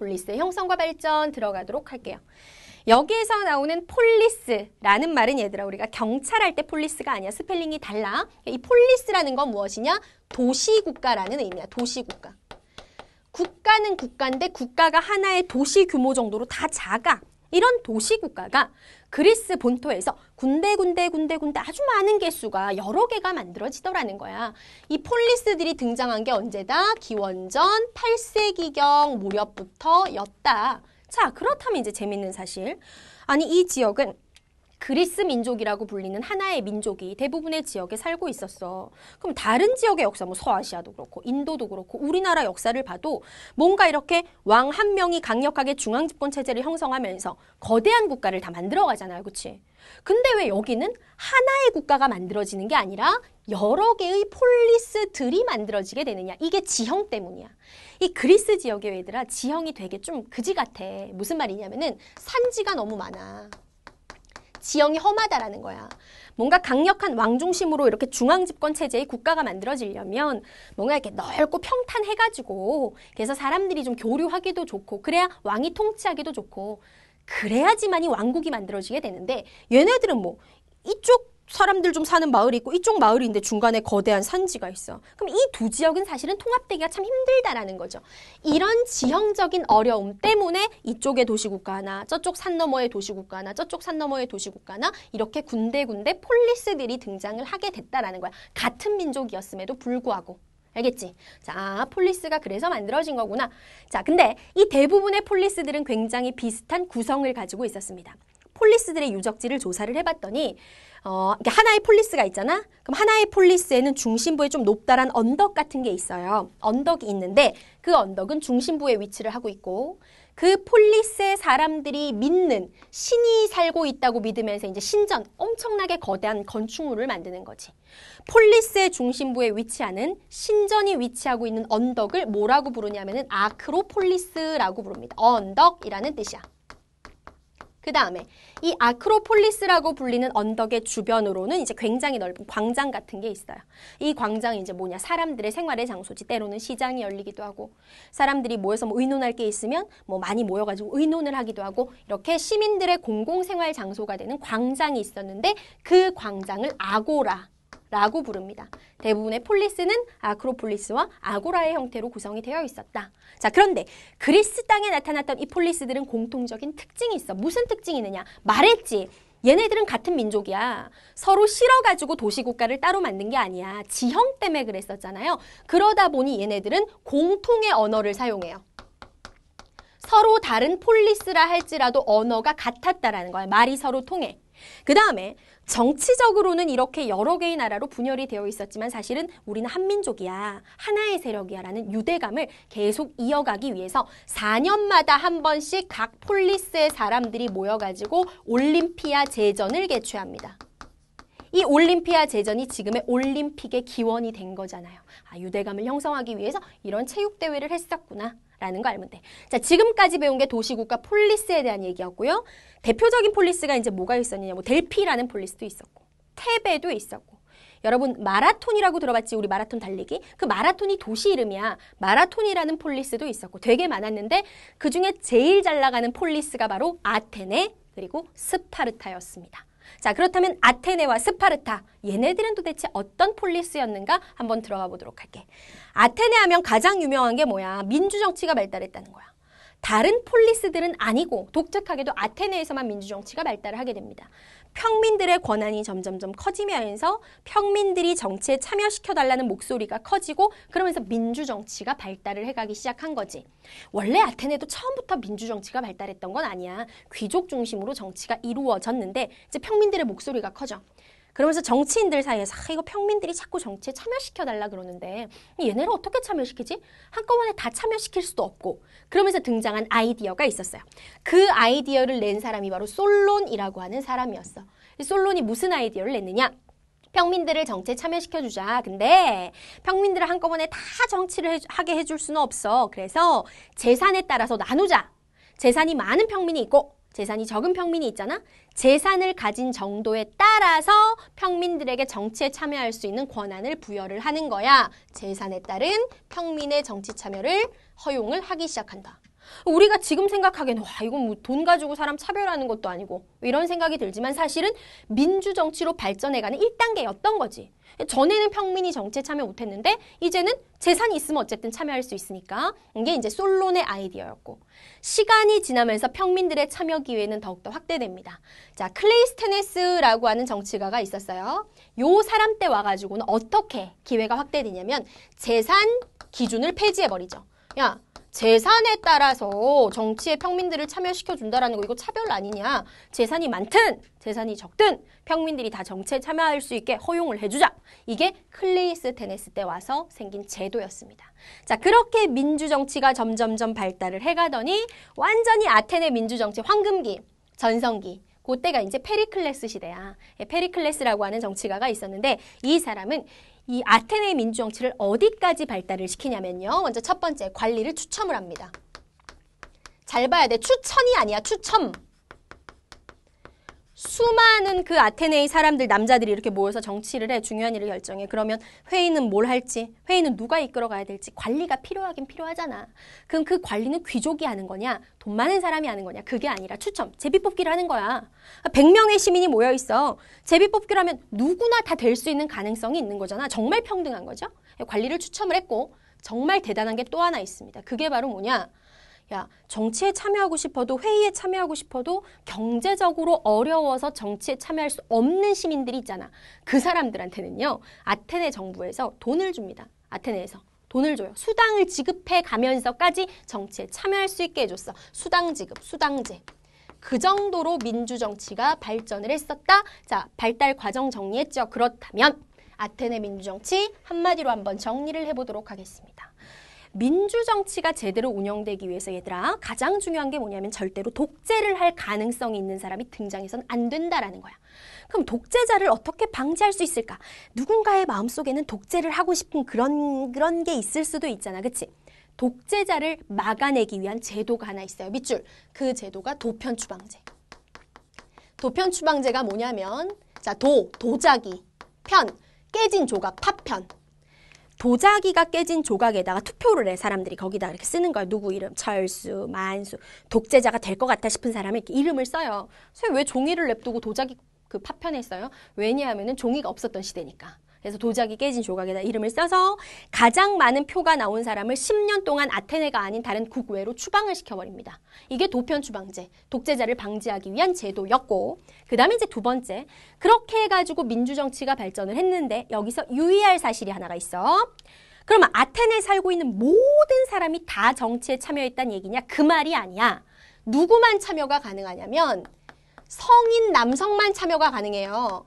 폴리스의 형성과 발전 들어가도록 할게요. 여기에서 나오는 폴리스라는 말은 얘들아 우리가 경찰할 때 폴리스가 아니야. 스펠링이 달라. 이 폴리스라는 건 무엇이냐? 도시국가라는 의미야. 도시국가. 국가는 국가인데 국가가 하나의 도시 규모 정도로 다 작아. 이런 도시국가가 그리스 본토에서 군데 아주 많은 개수가 여러 개가 만들어지더라는 거야. 이 폴리스들이 등장한 게 언제다? 기원전 8세기경 무렵부터였다. 자, 그렇다면 이제 재밌는 사실. 아니, 이 지역은 그리스 민족이라고 불리는 하나의 민족이 대부분의 지역에 살고 있었어. 그럼 다른 지역의 역사, 뭐 서아시아도 그렇고 인도도 그렇고 우리나라 역사를 봐도 뭔가 이렇게 왕 한 명이 강력하게 중앙집권 체제를 형성하면서 거대한 국가를 다 만들어가잖아요. 그치? 근데 왜 여기는 하나의 국가가 만들어지는 게 아니라 여러 개의 폴리스들이 만들어지게 되느냐. 이게 지형 때문이야. 이 그리스 지역의 얘들아 지형이 되게 좀 그지 같아. 무슨 말이냐면은 산지가 너무 많아. 지형이 험하다라는 거야. 뭔가 강력한 왕 중심으로 이렇게 중앙집권 체제의 국가가 만들어지려면 뭔가 이렇게 넓고 평탄해가지고 그래서 사람들이 좀 교류하기도 좋고 그래야 왕이 통치하기도 좋고 그래야지만이 왕국이 만들어지게 되는데 얘네들은 뭐 이쪽 사람들 좀 사는 마을이 있고 이쪽 마을인데 중간에 거대한 산지가 있어. 그럼 이 두 지역은 사실은 통합되기가 참 힘들다라는 거죠. 이런 지형적인 어려움 때문에 이쪽에 도시국가 하나, 저쪽 산 너머의 도시국가 하나, 저쪽 산 너머의 도시국가 하나 이렇게 군데군데 폴리스들이 등장을 하게 됐다라는 거야. 같은 민족이었음에도 불구하고. 알겠지? 자, 폴리스가 그래서 만들어진 거구나. 자, 근데 이 대부분의 폴리스들은 굉장히 비슷한 구성을 가지고 있었습니다. 폴리스들의 유적지를 조사를 해봤더니 하나의 폴리스가 있잖아? 그럼 하나의 폴리스에는 중심부에 좀 높다란 언덕 같은 게 있어요. 언덕이 있는데 그 언덕은 중심부에 위치를 하고 있고 그 폴리스의 사람들이 믿는 신이 살고 있다고 믿으면서 이제 신전, 엄청나게 거대한 건축물을 만드는 거지. 폴리스의 중심부에 위치하는 신전이 위치하고 있는 언덕을 뭐라고 부르냐면은 아크로폴리스라고 부릅니다. 언덕이라는 뜻이야. 그 다음에 이 아크로폴리스라고 불리는 언덕의 주변으로는 이제 굉장히 넓은 광장 같은 게 있어요. 이 광장이 이제 뭐냐? 사람들의 생활의 장소지. 때로는 시장이 열리기도 하고 사람들이 모여서 뭐 의논할 게 있으면 뭐 많이 모여가지고 의논을 하기도 하고 이렇게 시민들의 공공생활 장소가 되는 광장이 있었는데 그 광장을 아고라라고 부릅니다. 대부분의 폴리스는 아크로폴리스와 아고라의 형태로 구성이 되어 있었다. 자, 그런데 그리스 땅에 나타났던 이 폴리스들은 공통적인 특징이 있어. 무슨 특징이 있느냐? 말했지. 얘네들은 같은 민족이야. 서로 실어가지고 도시국가를 따로 만든 게 아니야. 지형 때문에 그랬었잖아요. 그러다 보니 얘네들은 공통의 언어를 사용해요. 서로 다른 폴리스라 할지라도 언어가 같았다라는 거야. 말이 서로 통해. 그 다음에 정치적으로는 이렇게 여러 개의 나라로 분열이 되어 있었지만 사실은 우리는 한민족이야. 하나의 세력이야 라는 유대감을 계속 이어가기 위해서 4년마다 한 번씩 각 폴리스의 사람들이 모여가지고 올림피아 제전을 개최합니다. 이 올림피아 제전이 지금의 올림픽의 기원이 된 거잖아요. 아, 유대감을 형성하기 위해서 이런 체육대회를 했었구나. 라는 거 알면 돼. 자, 지금까지 배운 게 도시국가 폴리스에 대한 얘기였고요. 대표적인 폴리스가 이제 뭐가 있었느냐. 뭐 델피라는 폴리스도 있었고, 테베도 있었고. 여러분 마라톤이라고 들어봤지? 우리 마라톤 달리기? 그 마라톤이 도시 이름이야. 마라톤이라는 폴리스도 있었고 되게 많았는데 그중에 제일 잘 나가는 폴리스가 바로 아테네 그리고 스파르타였습니다. 자, 그렇다면 아테네와 스파르타, 얘네들은 도대체 어떤 폴리스였는가 한번 들어가 보도록 할게. 아테네 하면 가장 유명한 게 뭐야? 민주정치가 발달했다는 거야. 다른 폴리스들은 아니고 독특하게도 아테네에서만 민주정치가 발달을 하게 됩니다. 평민들의 권한이 점점점 커지면서 평민들이 정치에 참여시켜달라는 목소리가 커지고 그러면서 민주정치가 발달을 해가기 시작한 거지. 원래 아테네도 처음부터 민주정치가 발달했던 건 아니야. 귀족 중심으로 정치가 이루어졌는데 이제 평민들의 목소리가 커져. 그러면서 정치인들 사이에서 이거 평민들이 자꾸 정치에 참여시켜달라 그러는데 얘네를 어떻게 참여시키지? 한꺼번에 다 참여시킬 수도 없고 그러면서 등장한 아이디어가 있었어요. 그 아이디어를 낸 사람이 바로 솔론이라고 하는 사람이었어. 솔론이 무슨 아이디어를 냈느냐? 평민들을 정치에 참여시켜주자. 근데 평민들을 한꺼번에 다 정치를 하게 해줄 수는 없어. 그래서 재산에 따라서 나누자. 재산이 많은 평민이 있고 재산이 적은 평민이 있잖아. 재산을 가진 정도에 따라서 평민들에게 정치에 참여할 수 있는 권한을 부여를 하는 거야. 재산에 따른 평민의 정치 참여를 허용을 하기 시작한다. 우리가 지금 생각하기에는 와 이건 뭐 돈 가지고 사람 차별하는 것도 아니고 이런 생각이 들지만 사실은 민주정치로 발전해가는 1단계였던 거지. 전에는 평민이 정치에 참여 못했는데 이제는 재산이 있으면 어쨌든 참여할 수 있으니까 이게 이제 솔론의 아이디어였고 시간이 지나면서 평민들의 참여 기회는 더욱더 확대됩니다. 자, 클레이스테네스라고 하는 정치가가 있었어요. 요 사람 때 와가지고는 어떻게 기회가 확대되냐면 재산 기준을 폐지해버리죠. 야, 재산에 따라서 정치에 평민들을 참여시켜준다라는 거 이거 차별 아니냐. 재산이 많든 재산이 적든 평민들이 다 정치에 참여할 수 있게 허용을 해주자. 이게 클레이스테네스 때 와서 생긴 제도였습니다. 자, 그렇게 민주정치가 점점점 발달을 해가더니 완전히 아테네 민주정치 황금기, 전성기. 그때가 이제 페리클레스 시대야. 페리클레스라고 하는 정치가가 있었는데 이 사람은 이 아테네 민주정치를 어디까지 발달을 시키냐면요. 먼저 첫 번째, 관리를 추첨을 합니다. 잘 봐야 돼. 추천이 아니야. 추첨. 수많은 그 아테네의 사람들, 남자들이 이렇게 모여서 정치를 해. 중요한 일을 결정해. 그러면 회의는 뭘 할지, 회의는 누가 이끌어 가야 될지 관리가 필요하긴 필요하잖아. 그럼 그 관리는 귀족이 하는 거냐? 돈 많은 사람이 하는 거냐? 그게 아니라 추첨, 제비뽑기를 하는 거야. 100명의 시민이 모여 있어. 제비뽑기를 하면 누구나 다 될 수 있는 가능성이 있는 거잖아. 정말 평등한 거죠. 관리를 추첨을 했고 정말 대단한 게 또 하나 있습니다. 그게 바로 뭐냐? 야, 정치에 참여하고 싶어도 회의에 참여하고 싶어도 경제적으로 어려워서 정치에 참여할 수 없는 시민들이 있잖아. 그 사람들한테는요. 아테네 정부에서 돈을 줍니다. 아테네에서. 돈을 줘요. 수당을 지급해 가면서까지 정치에 참여할 수 있게 해줬어. 수당 지급, 수당제. 그 정도로 민주정치가 발전을 했었다. 자, 발달 과정 정리했죠. 그렇다면 아테네 민주정치 한마디로 한번 정리를 해보도록 하겠습니다. 민주정치가 제대로 운영되기 위해서 얘들아 가장 중요한 게 뭐냐면 절대로 독재를 할 가능성이 있는 사람이 등장해서는 안 된다라는 거야. 그럼 독재자를 어떻게 방지할 수 있을까? 누군가의 마음속에는 독재를 하고 싶은 그런 게 있을 수도 있잖아. 그치? 독재자를 막아내기 위한 제도가 하나 있어요. 밑줄. 그 제도가 도편추방제. 도편추방제가 뭐냐면 자, 도자기, 편, 깨진 조각, 파편. 도자기가 깨진 조각에다가 투표를 해. 사람들이 거기다 이렇게 쓰는 거야. 누구 이름, 철수, 만수, 독재자가 될 것 같다 싶은 사람이 이렇게 이름을 써요. 왜 종이를 냅두고 도자기 그 파편에 써요? 왜냐하면은 종이가 없었던 시대니까. 그래서 도자기 깨진 조각에다 이름을 써서 가장 많은 표가 나온 사람을 10년 동안 아테네가 아닌 다른 국외로 추방을 시켜버립니다. 이게 도편 추방제, 독재자를 방지하기 위한 제도였고, 그 다음에 이제 두 번째, 그렇게 해가지고 민주정치가 발전을 했는데 여기서 유의할 사실이 하나가 있어. 그러면 아테네에 살고 있는 모든 사람이 다 정치에 참여했다는 얘기냐? 그 말이 아니야. 누구만 참여가 가능하냐면 성인 남성만 참여가 가능해요.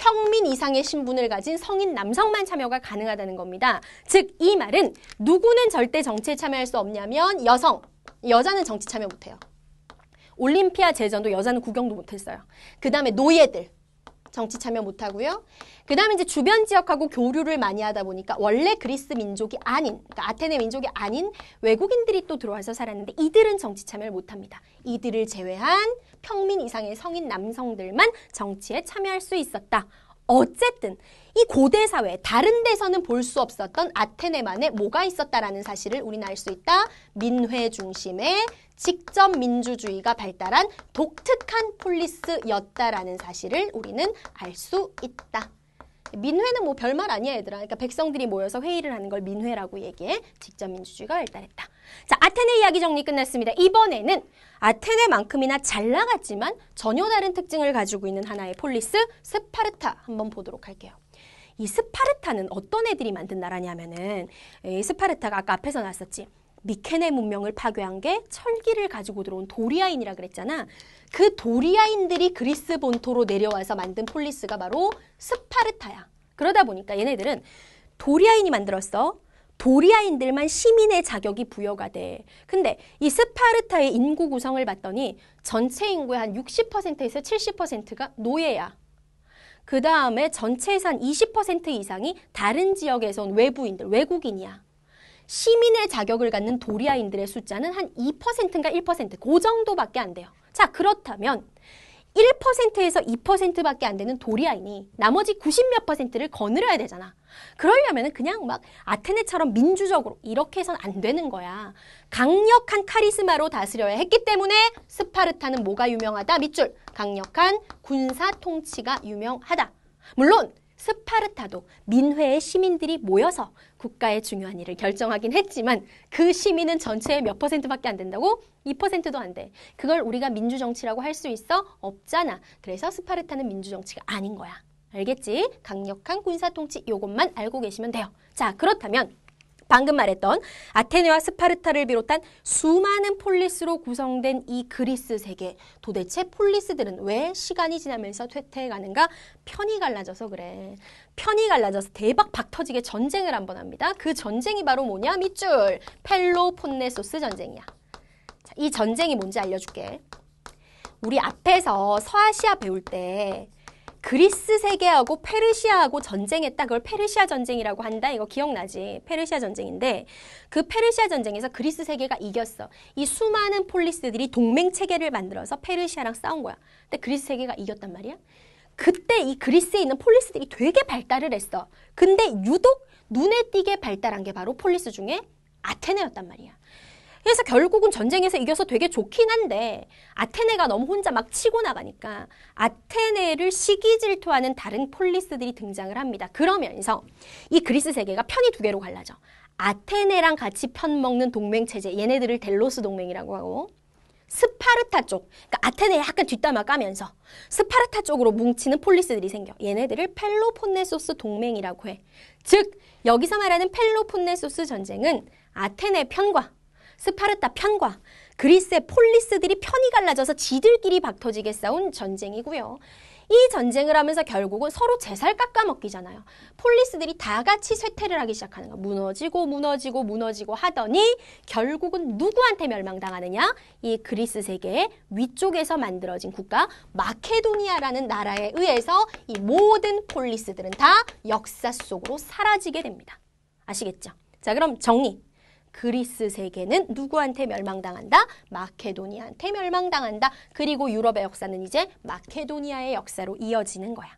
평민 이상의 신분을 가진 성인 남성만 참여가 가능하다는 겁니다. 즉, 이 말은 누구는 절대 정치에 참여할 수 없냐면 여성, 여자는 정치 참여 못해요. 올림피아 제전도 여자는 구경도 못했어요. 그 다음에 노예들, 정치 참여 못하고요. 그 다음에 이제 주변 지역하고 교류를 많이 하다 보니까 원래 그리스 민족이 아닌, 그러니까 아테네 민족이 아닌 외국인들이 또 들어와서 살았는데 이들은 정치 참여를 못합니다. 이들을 제외한 평민 이상의 성인 남성들만 정치에 참여할 수 있었다. 어쨌든 이 고대 사회 다른 데서는 볼 수 없었던 아테네만에 뭐가 있었다라는 사실을 우리는 알 수 있다. 민회 중심의 직접 민주주의가 발달한 독특한 폴리스였다라는 사실을 우리는 알 수 있다. 민회는 뭐 별말 아니야 얘들아. 그러니까 백성들이 모여서 회의를 하는 걸 민회라고 얘기해. 직접 민주주의가 발달했다. 자, 아테네 이야기 정리 끝났습니다. 이번에는 아테네만큼이나 잘 나갔지만 전혀 다른 특징을 가지고 있는 하나의 폴리스 스파르타 한번 보도록 할게요. 이 스파르타는 어떤 애들이 만든 나라냐면은 이 스파르타가 아까 앞에서 나왔었지. 미케네 문명을 파괴한 게 철기를 가지고 들어온 도리아인이라 그랬잖아. 그 도리아인들이 그리스 본토로 내려와서 만든 폴리스가 바로 스파르타야. 그러다 보니까 얘네들은 도리아인이 만들었어. 도리아인들만 시민의 자격이 부여가 돼. 근데 이 스파르타의 인구 구성을 봤더니 전체 인구의 한 60%에서 70%가 노예야. 그 다음에 전체에서 한 20% 이상이 다른 지역에서 온 외부인들, 외국인이야. 시민의 자격을 갖는 도리아인들의 숫자는 한 2%인가 1%, 그 정도밖에 안 돼요. 자, 그렇다면 1%에서 2%밖에 안 되는 도리아인이 나머지 90몇 %를 거느려야 되잖아. 그러려면 그냥 막 아테네처럼 민주적으로 이렇게 해서는 안 되는 거야. 강력한 카리스마로 다스려야 했기 때문에 스파르타는 뭐가 유명하다? 밑줄. 강력한 군사 통치가 유명하다. 물론 스파르타도 민회의 시민들이 모여서 국가의 중요한 일을 결정하긴 했지만 그 시민은 전체의 몇 %밖에 안 된다고? 2%도 안 돼. 그걸 우리가 민주정치라고 할 수 있어? 없잖아. 그래서 스파르타는 민주정치가 아닌 거야. 알겠지? 강력한 군사통치 요것만 알고 계시면 돼요. 자, 그렇다면 방금 말했던 아테네와 스파르타를 비롯한 수많은 폴리스로 구성된 이 그리스 세계, 도대체 폴리스들은 왜 시간이 지나면서 쇠퇴해가는가? 편이 갈라져서 그래. 편이 갈라져서 대박 박 터지게 전쟁을 한번 합니다. 그 전쟁이 바로 뭐냐? 밑줄. 펠로폰네소스 전쟁이야. 자, 이 전쟁이 뭔지 알려줄게. 우리 앞에서 서아시아 배울 때 그리스 세계하고 페르시아하고 전쟁했다. 그걸 페르시아 전쟁이라고 한다. 이거 기억나지? 페르시아 전쟁인데 그 페르시아 전쟁에서 그리스 세계가 이겼어. 이 수많은 폴리스들이 동맹 체계를 만들어서 페르시아랑 싸운 거야. 근데 그리스 세계가 이겼단 말이야. 그때 이 그리스에 있는 폴리스들이 되게 발달을 했어. 근데 유독 눈에 띄게 발달한 게 바로 폴리스 중에 아테네였단 말이야. 그래서 결국은 전쟁에서 이겨서 되게 좋긴 한데 아테네가 너무 혼자 막 치고 나가니까 아테네를 시기 질투하는 다른 폴리스들이 등장을 합니다. 그러면서 이 그리스 세계가 편이 두 개로 갈라져. 아테네랑 같이 편먹는 동맹체제, 얘네들을 델로스 동맹이라고 하고 스파르타 쪽, 그러니까 아테네에 약간 뒷담화 까면서 스파르타 쪽으로 뭉치는 폴리스들이 생겨. 얘네들을 펠로폰네소스 동맹이라고 해. 즉 여기서 말하는 펠로폰네소스 전쟁은 아테네 편과 스파르타 편과 그리스의 폴리스들이 편이 갈라져서 지들끼리 박터지게 싸운 전쟁이고요. 이 전쟁을 하면서 결국은 서로 제살 깎아먹기잖아요. 폴리스들이 다 같이 쇠퇴를 하기 시작하는 거야. 무너지고 하더니 결국은 누구한테 멸망당하느냐? 이 그리스 세계의 위쪽에서 만들어진 국가 마케도니아라는 나라에 의해서 이 모든 폴리스들은 다 역사 속으로 사라지게 됩니다. 아시겠죠? 자, 그럼 정리. 그리스 세계는 누구한테 멸망당한다? 마케도니아한테 멸망당한다. 그리고 유럽의 역사는 이제 마케도니아의 역사로 이어지는 거야.